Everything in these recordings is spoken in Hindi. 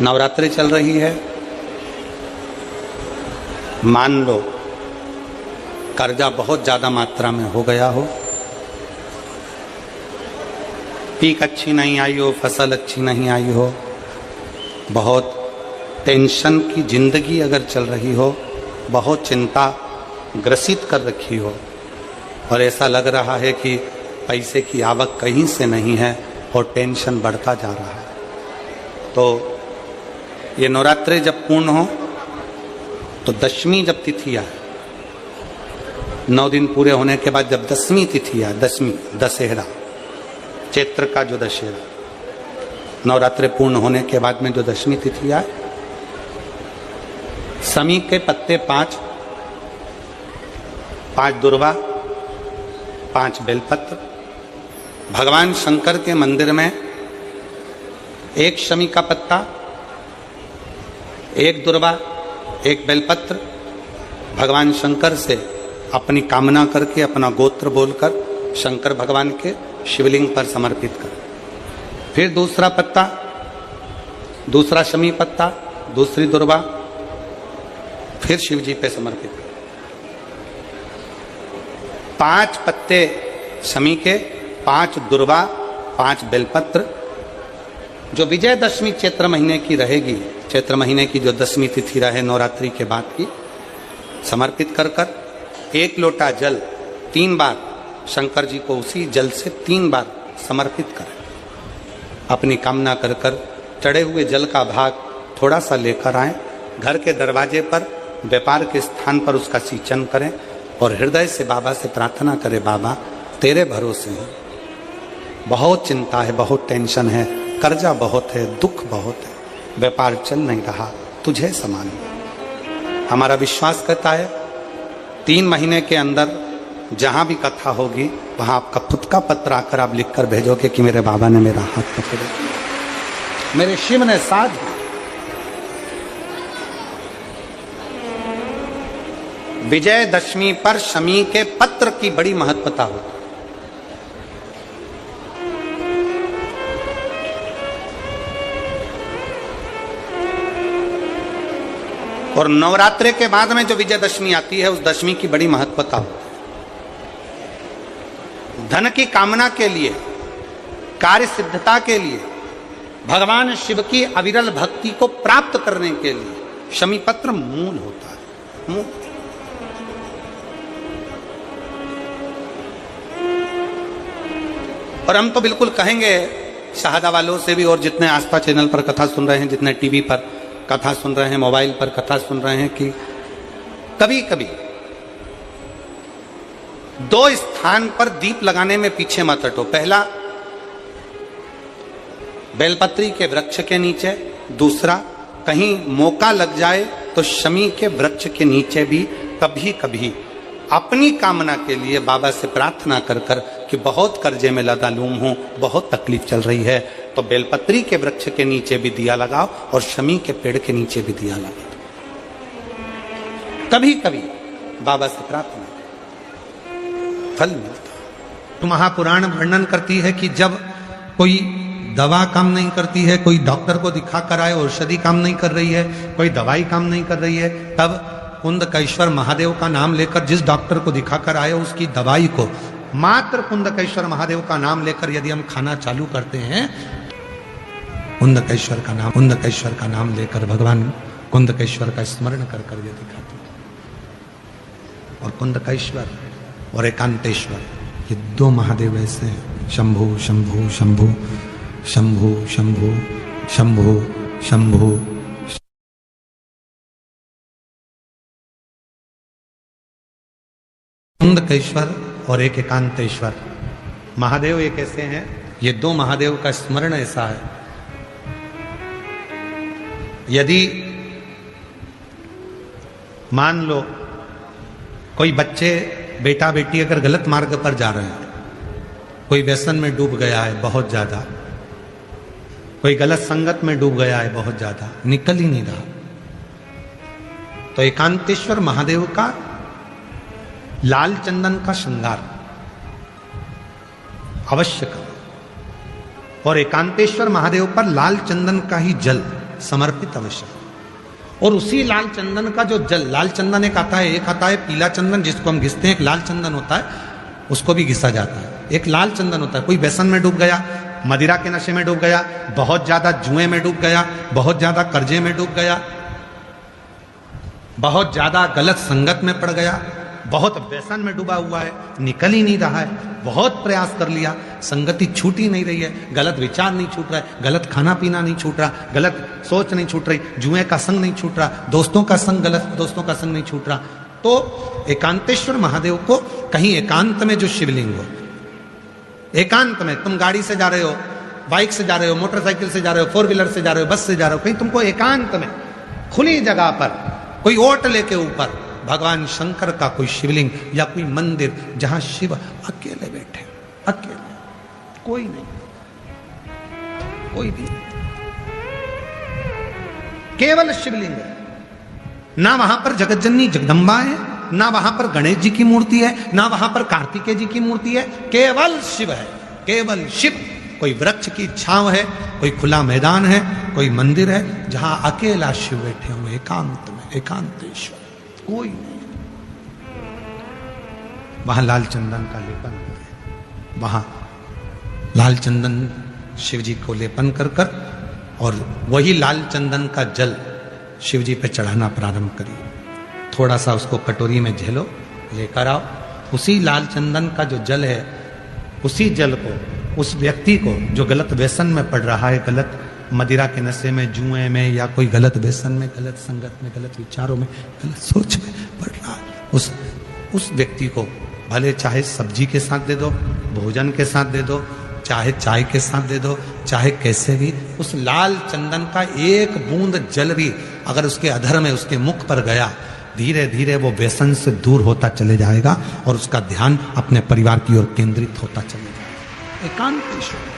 नवरात्रि चल रही है, मान लो कर्जा बहुत ज़्यादा मात्रा में हो गया हो, पीक अच्छी नहीं आई हो, फसल अच्छी नहीं आई हो, बहुत टेंशन की जिंदगी अगर चल रही हो, बहुत चिंता ग्रसित कर रखी हो और ऐसा लग रहा है कि पैसे की आवक कहीं से नहीं है और टेंशन बढ़ता जा रहा है, तो ये नवरात्रि जब पूर्ण हो तो दशमी जब तिथि आए, 9 दिन पूरे होने के बाद जब दसवीं तिथि आए, दशमी दशहरा, चैत्र का जो दशहरा, नवरात्रि पूर्ण होने के बाद में जो दशमी तिथि आए, समी के पत्ते 5 दुर्वा, 5 बेलपत्र, भगवान शंकर के मंदिर में 1 शमी का पत्ता, 1 दुर्वा, 1 बेलपत्र, भगवान शंकर से अपनी कामना करके, अपना गोत्र बोलकर शंकर भगवान के शिवलिंग पर समर्पित कर, फिर दूसरा पत्ता, दूसरा शमी पत्ता, दूसरी दुर्वा, फिर शिव जी पे समर्पित कर, 5 पत्ते शमी के, 5 दुर्वा, 5 बेलपत्र, जो विजयदशमी चैत्र महीने की रहेगी, चैत्र महीने की जो दसवीं तिथि रहे नवरात्रि के बाद की, समर्पित कर कर 1 लोटा जल 3 बार शंकर जी को उसी जल से 3 बार समर्पित करें, अपनी कामना कर कर चढ़े हुए जल का भाग थोड़ा सा लेकर आए, घर के दरवाजे पर, व्यापार के स्थान पर उसका सिंचन करें और हृदय से बाबा से प्रार्थना करें, बाबा तेरे भरोसे हैं, बहुत चिंता है, बहुत टेंशन है, कर्जा बहुत है, दुख बहुत है, व्यापार चल नहीं रहा, तुझे समान। हमारा विश्वास करता है 3 महीने के अंदर जहां भी कथा होगी वहां आपका खुद का पत्र आकर आप लिखकर भेजोगे कि मेरे बाबा ने मेरा हाथ पकड़ा, मेरे शिव ने साथ दिया। विजयदशमी पर शमी के पत्र की बड़ी महत्वता होती, और नवरात्रि के बाद में जो विजयदशमी आती है उस दशमी की बड़ी महत्वता होती है। धन की कामना के लिए, कार्य सिद्धता के लिए, भगवान शिव की अविरल भक्ति को प्राप्त करने के लिए शमी पत्र मूल होता है, मूल। और हम तो बिल्कुल कहेंगे शहादा वालों से भी और जितने आस्था चैनल पर कथा सुन रहे हैं, जितने टीवी पर कथा सुन रहे हैं, मोबाइल पर कथा सुन रहे हैं, कि कभी कभी 2 स्थान पर दीप लगाने में पीछे मत हटो। पहला बेलपत्री के वृक्ष के नीचे, दूसरा कहीं मौका लग जाए तो शमी के वृक्ष के नीचे भी कभी कभी अपनी कामना के लिए बाबा से प्रार्थना कर कर कि बहुत कर्जे में लदालूम हूं, बहुत तकलीफ चल रही है, तो बेलपत्री के वृक्ष के नीचे भी दिया लगाओ और शमी के पेड़ के नीचे भी दिया लगाओ। कभी कभी बाबा से प्रार्थना फल मिलता। तो महापुराण वर्णन करती है कि जब कोई दवा काम नहीं करती है, कोई डॉक्टर को दिखा कर आए, औषधि काम नहीं कर रही है, कोई दवाई काम नहीं कर रही है, तब कुंदकेश्वर महादेव का नाम लेकर जिस डॉक्टर को दिखाकर आए उसकी दवाई को मात्र कुंदकेश्वर महादेव का नाम लेकर यदि हम खाना चालू करते हैं, कुंदकेश्वर का नाम लेकर, भगवान कुंदकेश्वर का स्मरण कर कर यदि खाते हैं, और कुंदकेश्वर और एकांतेश्वर ये 2 महादेव ऐसे हैं, शंभु शंभु शंभु शंभु शंभु शंभु शंभु। कुंदकेश्वर और एक एकांतेश्वर महादेव एक ऐसे हैं, ये 2 महादेव का स्मरण ऐसा है, यदि मान लो कोई बच्चे, बेटा बेटी अगर गलत मार्ग पर जा रहे हैं, कोई व्यसन में डूब गया है बहुत ज्यादा, कोई गलत संगत में डूब गया है बहुत ज्यादा, निकल ही नहीं रहा, तो एकांतेश्वर महादेव का लाल चंदन का श्रृंगार अवश्य करो, और एकांतेश्वर महादेव पर लाल चंदन का ही जल समर्पित अवश्य। और उसी लाल चंदन का जो जल, लाल चंदन एक आता है पीला चंदन जिसको हम घिसते हैं, एक लाल चंदन होता है उसको भी घिसा जाता है। एक लाल चंदन होता है, कोई व्यसन में डूब गया, मदिरा के नशे में डूब गया, बहुत ज्यादा जुए में डूब गया, बहुत ज्यादा कर्जे में डूब गया, बहुत ज्यादा गलत संगत में पड़ गया, बहुत व्यसन में डूबा हुआ है, निकल ही नहीं रहा है, बहुत प्रयास कर लिया, संगति छूट ही नहीं रही है, गलत विचार नहीं छूट रहा है, गलत खाना पीना नहीं छूट रहा, गलत सोच नहीं छूट रही, जुए का संग नहीं छूट रहा, दोस्तों का संग, गलत दोस्तों का संग नहीं छूट रहा। तो एकांतेश्वर महादेव को कहीं एकांत में जो शिवलिंग हो, एकांत में, तुम गाड़ी से जा रहे हो, बाइक से जा रहे हो, मोटरसाइकिल से जा रहे हो, फोर व्हीलर से जा रहे हो, बस से जा रहे हो, कहीं तुमको एकांत में खुली जगह पर कोई ओट लेके ऊपर भगवान शंकर का कोई शिवलिंग या कोई मंदिर जहां शिव अकेले बैठे, अकेले, कोई नहीं, कोई भी, केवल शिवलिंग है, ना वहां पर जगतजननी जगदम्बा है, ना वहां पर गणेश जी की मूर्ति है, ना वहां पर कार्तिकेय जी की मूर्ति है, केवल शिव है, केवल शिव। कोई वृक्ष की छांव है, कोई खुला मैदान है, कोई मंदिर है जहां अकेला शिव बैठे हुए एकांत में, एकांतेश्वर, कोई नहीं। वहां लाल चंदन का लेपन करें, वहां लाल चंदन शिव जी को लेपन कर कर और वही लाल चंदन का जल शिव जी पे चढ़ाना प्रारंभ करिए। थोड़ा सा उसको कटोरी में झेलो, लेकर आओ, उसी लाल चंदन का जो जल है, उसी जल को उस व्यक्ति को जो गलत व्यसन में पड़ रहा है, गलत मदिरा के नशे में, जुए में, या कोई गलत व्यसन में, गलत संगत में, गलत विचारों में, गलत सोच में पड़ रहा है, उस व्यक्ति को भले चाहे सब्जी के साथ दे दो, भोजन के साथ दे दो, चाहे चाय के साथ दे दो, चाहे कैसे भी, उस लाल चंदन का एक बूंद जल भी अगर उसके अधर में, उसके मुख पर गया, धीरे धीरे वो व्यसन से दूर होता चले जाएगा और उसका ध्यान अपने परिवार की ओर केंद्रित होता चले जाएगा। एकांतेश्वर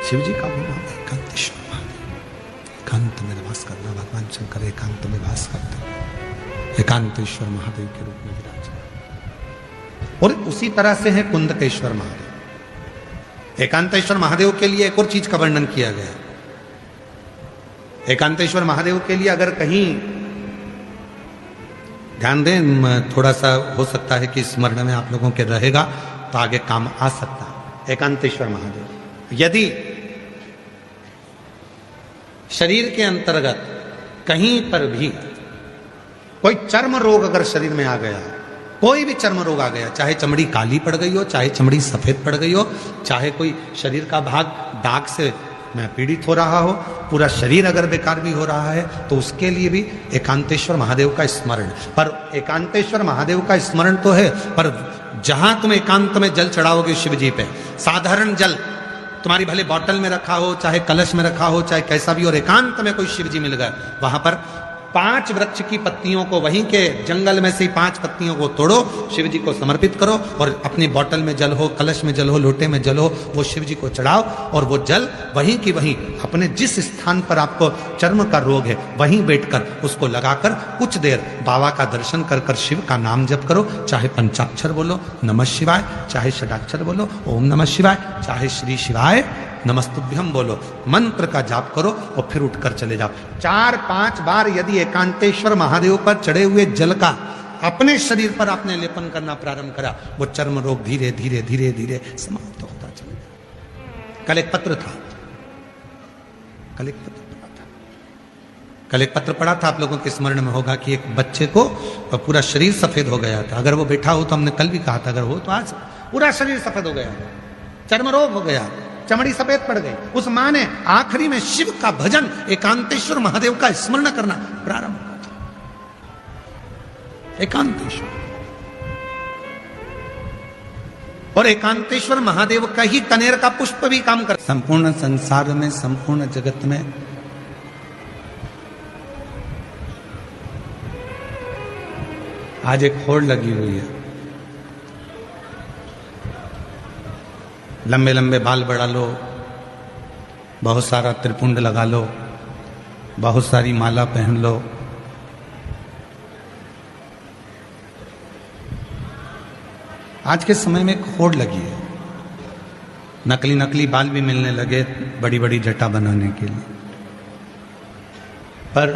शिव जी का नाम है एकांतेश्वर महादेव। एकांत में वास करना, भगवान शंकर एकांत में वास करते, एकांतेश्वर महादेव के रूप में विराज। और उसी तरह से है कुंदकेश्वर महादेव। एकांतेश्वर महादेव के लिए एक और चीज का वर्णन किया गया। एकांतेश्वर महादेव के लिए अगर कहीं ध्यान दें, थोड़ा सा हो सकता है कि स्मरण में आप लोगों के रहेगा तो आगे काम आ सकता है। एकांतेश्वर महादेव, यदि शरीर के अंतर्गत कहीं पर भी कोई चर्म रोग अगर शरीर में आ गया, कोई भी चर्म रोग आ गया, चाहे चमड़ी काली पड़ गई हो, चाहे चमड़ी सफेद पड़ गई हो, चाहे कोई शरीर का भाग दाग से मैं पीड़ित हो रहा हो, पूरा शरीर अगर बेकार भी हो रहा है, तो उसके लिए भी एकांतेश्वर महादेव का स्मरण। पर एकांतेश्वर महादेव का स्मरण तो है, पर जहां तुम एकांत में जल चढ़ाओगे शिव जी पे, साधारण जल तुम्हारी भले बॉटल में रखा हो, चाहे कलश में रखा हो, चाहे कैसा भी, और एकांत में कोई शिव जी मिल गए, वहां पर 5 वृक्ष की पत्तियों को, वहीं के जंगल में से 5 पत्तियों को तोड़ो, शिव जी को समर्पित करो, और अपनी बोतल में जल हो, कलश में जल हो, लोटे में जल हो, वो शिव जी को चढ़ाओ, और वो जल वहीं की वहीं अपने जिस स्थान पर आपको चर्म का रोग है वहीं बैठकर उसको लगाकर कुछ देर बाबा का दर्शन कर कर शिव का नाम जप करो। चाहे पंचाक्षर बोलो नमः शिवाय, चाहे षडाक्षर बोलो ओम नमः शिवाय, चाहे श्री शिवाय नमस्तुभ्यम बोलो, मंत्र का जाप करो और फिर उठकर चले जाओ। 4-5 बार यदि एकांतेश्वर महादेव पर चढ़े हुए जल का अपने शरीर पर आपने लेपन करना प्रारंभ करा, वो चर्म रोग धीरे धीरे धीरे धीरे समाप्त होता चले जाए। कल एक पत्र था, कल एक पत्र पढ़ा था, आप लोगों के स्मरण में होगा कि एक बच्चे को पूरा शरीर सफेद हो गया था। अगर वो बैठा हो तो हमने कल भी कहा था, अगर हो तो आज पूरा शरीर सफेद हो गया, चर्म रोग हो गया, चमड़ी सफेद पड़ गई। उस मां ने आखिरी में शिव का भजन, एकांतेश्वर महादेव का स्मरण करना प्रारंभ किया। एकांतेश्वर, और एकांतेश्वर महादेव का ही कनेर का पुष्प भी काम कर, संपूर्ण संसार में, संपूर्ण जगत में आज एक होड़ लगी हुई है। लंबे लंबे बाल बढ़ा लो, बहुत सारा त्रिपुंड लगा लो, बहुत सारी माला पहन लो, आज के समय में एक होड़ लगी है। नकली नकली बाल भी मिलने लगे बड़ी बड़ी जटा बनाने के लिए। पर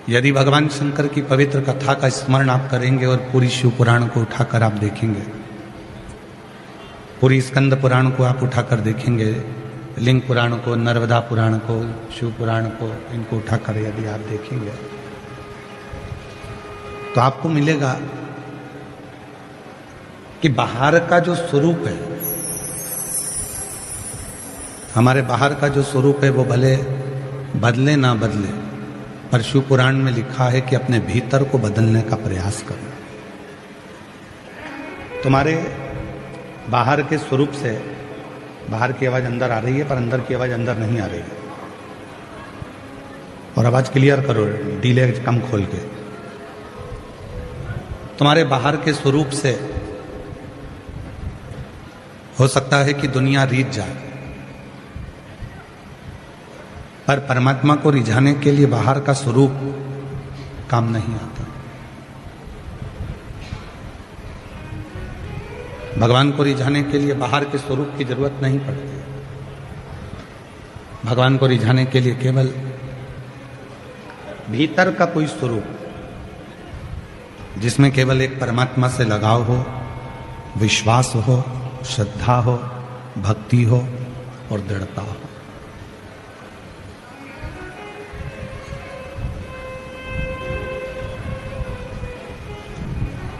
यदि भगवान शंकर की पवित्र कथा का स्मरण आप करेंगे और पूरी शिव पुराण को उठाकर आप देखेंगे, पूरी स्कंद पुराण को आप उठाकर देखेंगे, लिंग पुराण को, नर्मदा पुराण को, शिव पुराण को, इनको उठाकर यदि आप देखेंगे तो आपको मिलेगा कि बाहर का जो स्वरूप है, हमारे बाहर का जो स्वरूप है वो भले बदले ना बदले, पर शिव पुराण में लिखा है कि अपने भीतर को बदलने का प्रयास करो। तुम्हारे बाहर के स्वरूप से बाहर की आवाज अंदर आ रही है, पर अंदर की आवाज अंदर नहीं आ रही है। और आवाज क्लियर करो, डीले कम खोल के। तुम्हारे बाहर के स्वरूप से हो सकता है कि दुनिया रीझ जाए, पर परमात्मा को रिझाने के लिए बाहर का स्वरूप काम नहीं आता। भगवान को रिझाने के लिए बाहर के स्वरूप की जरूरत नहीं पड़ती। भगवान को रिझाने के लिए केवल भीतर का कोई स्वरूप जिसमें केवल एक परमात्मा से लगाव हो, विश्वास हो, श्रद्धा हो, भक्ति हो और दृढ़ता हो।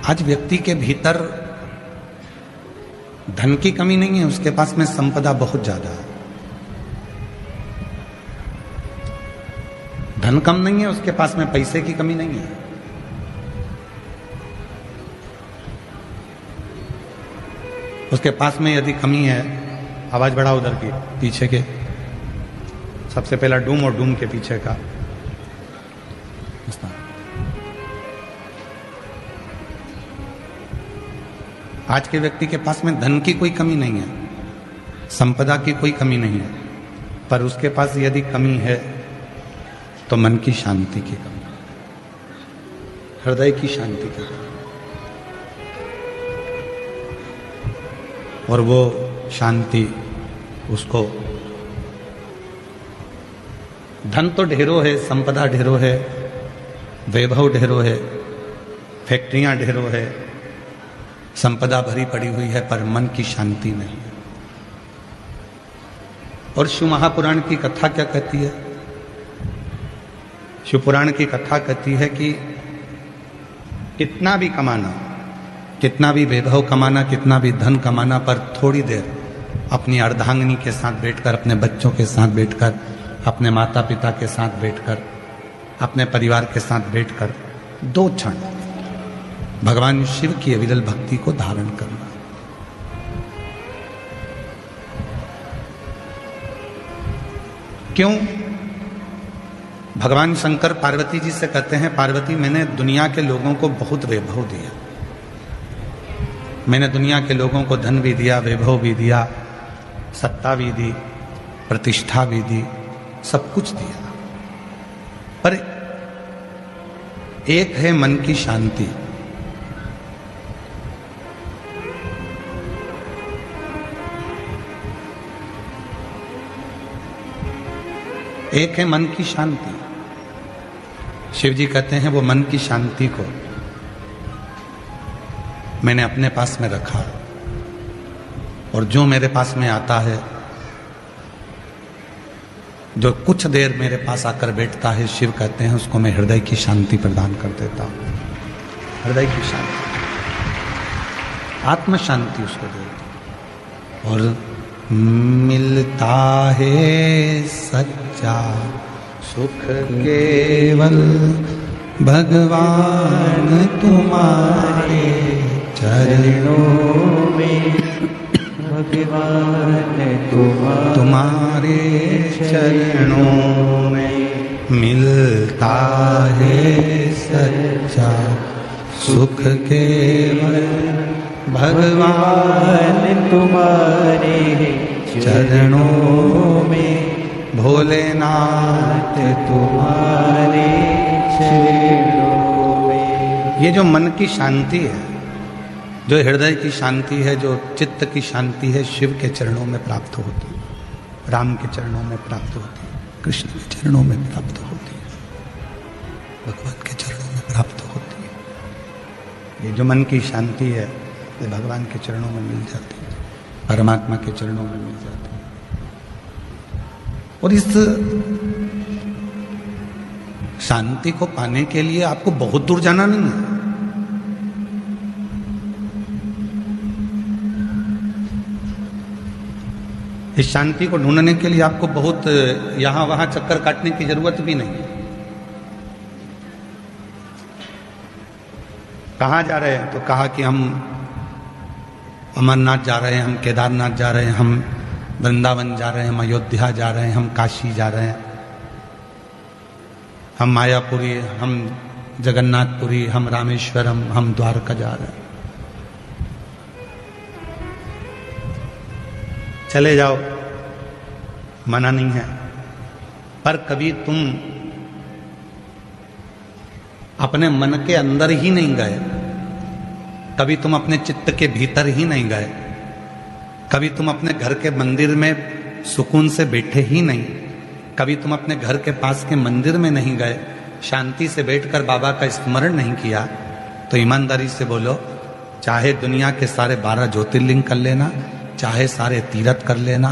आज व्यक्ति के भीतर धन की कमी नहीं है, उसके पास में संपदा बहुत ज्यादा है। धन कम नहीं है, उसके पास में पैसे की कमी नहीं है। उसके पास में यदि कमी है, आवाज बढ़ा उधर की पीछे के, सबसे पहला डूम और डूम के पीछे का। आज के व्यक्ति के पास में धन की कोई कमी नहीं है, संपदा की कोई कमी नहीं है, पर उसके पास यदि कमी है तो मन की शांति की कमी, हृदय की शांति की कमी। और वो शांति उसको, धन तो ढेरों है, संपदा ढेरों है, वैभव ढेरों है, फैक्ट्रियां ढेरों है, संपदा भरी पड़ी हुई है, पर मन की शांति नहीं है। और शिव महापुराण की कथा क्या कहती है? शिव पुराण की कथा कहती है कि कितना भी कमाना, कितना भी वैभव कमाना, कितना भी धन कमाना, पर थोड़ी देर अपनी अर्धांगिनी के साथ बैठकर, अपने बच्चों के साथ बैठकर, अपने माता पिता के साथ बैठकर, अपने परिवार के साथ बैठकर 2 क्षण भगवान शिव की अविरल भक्ति को धारण करना। क्यों? भगवान शंकर पार्वती जी से कहते हैं, पार्वती मैंने दुनिया के लोगों को बहुत वैभव दिया, मैंने दुनिया के लोगों को धन भी दिया, वैभव भी दिया, सत्ता भी दी, प्रतिष्ठा भी दी, सब कुछ दिया, पर एक है मन की शांति। एक है मन की शांति। शिव जी कहते हैं वो मन की शांति को मैंने अपने पास में रखा, और जो मेरे पास में आता है, जो कुछ देर मेरे पास आकर बैठता है, शिव कहते हैं उसको मैं हृदय की शांति प्रदान कर देता हूं। हृदय की शांति, आत्म शांति उसको देता। और मिलता है सच्चा सुख केवल भगवान तुम्हारे चरणों में, भगवान तुम्हारे चरणों में मिलता है सच्चा सुख केवल भगवान तुम्हारे चरणों में, भोलेनाथ तुम्हारे चरणों में। ये जो मन की शांति है, जो हृदय की शांति है, जो चित्त की शांति है, शिव के चरणों में प्राप्त होती है, राम के चरणों में प्राप्त होती है, कृष्ण के चरणों में प्राप्त होती है, भगवान के चरणों में प्राप्त होती है। ये जो मन की शांति है ये भगवान के चरणों में मिल जाती है, परमात्मा के चरणों में मिल जाती है। और इस शांति को पाने के लिए आपको बहुत दूर जाना नहीं है। इस शांति को ढूंढने के लिए आपको बहुत यहां वहां चक्कर काटने की जरूरत भी नहीं। कहाँ जा रहे हैं? तो कहा कि हम अमरनाथ जा रहे हैं, हम केदारनाथ जा रहे हैं, हम वृंदावन जा रहे हैं, हम अयोध्या जा रहे हैं, हम काशी जा रहे हैं, हम मायापुरी, हम जगन्नाथपुरी, हम रामेश्वरम, हम द्वारका जा रहे हैं। चले जाओ, मना नहीं है, पर कभी तुम अपने मन के अंदर ही नहीं गए, कभी तुम अपने चित्त के भीतर ही नहीं गए, कभी तुम अपने घर के मंदिर में सुकून से बैठे ही नहीं, कभी तुम अपने घर के पास के मंदिर में नहीं गए, शांति से बैठकर बाबा का स्मरण नहीं किया, तो ईमानदारी से बोलो, चाहे दुनिया के सारे 12 ज्योतिर्लिंग कर लेना, चाहे सारे तीर्थ कर लेना,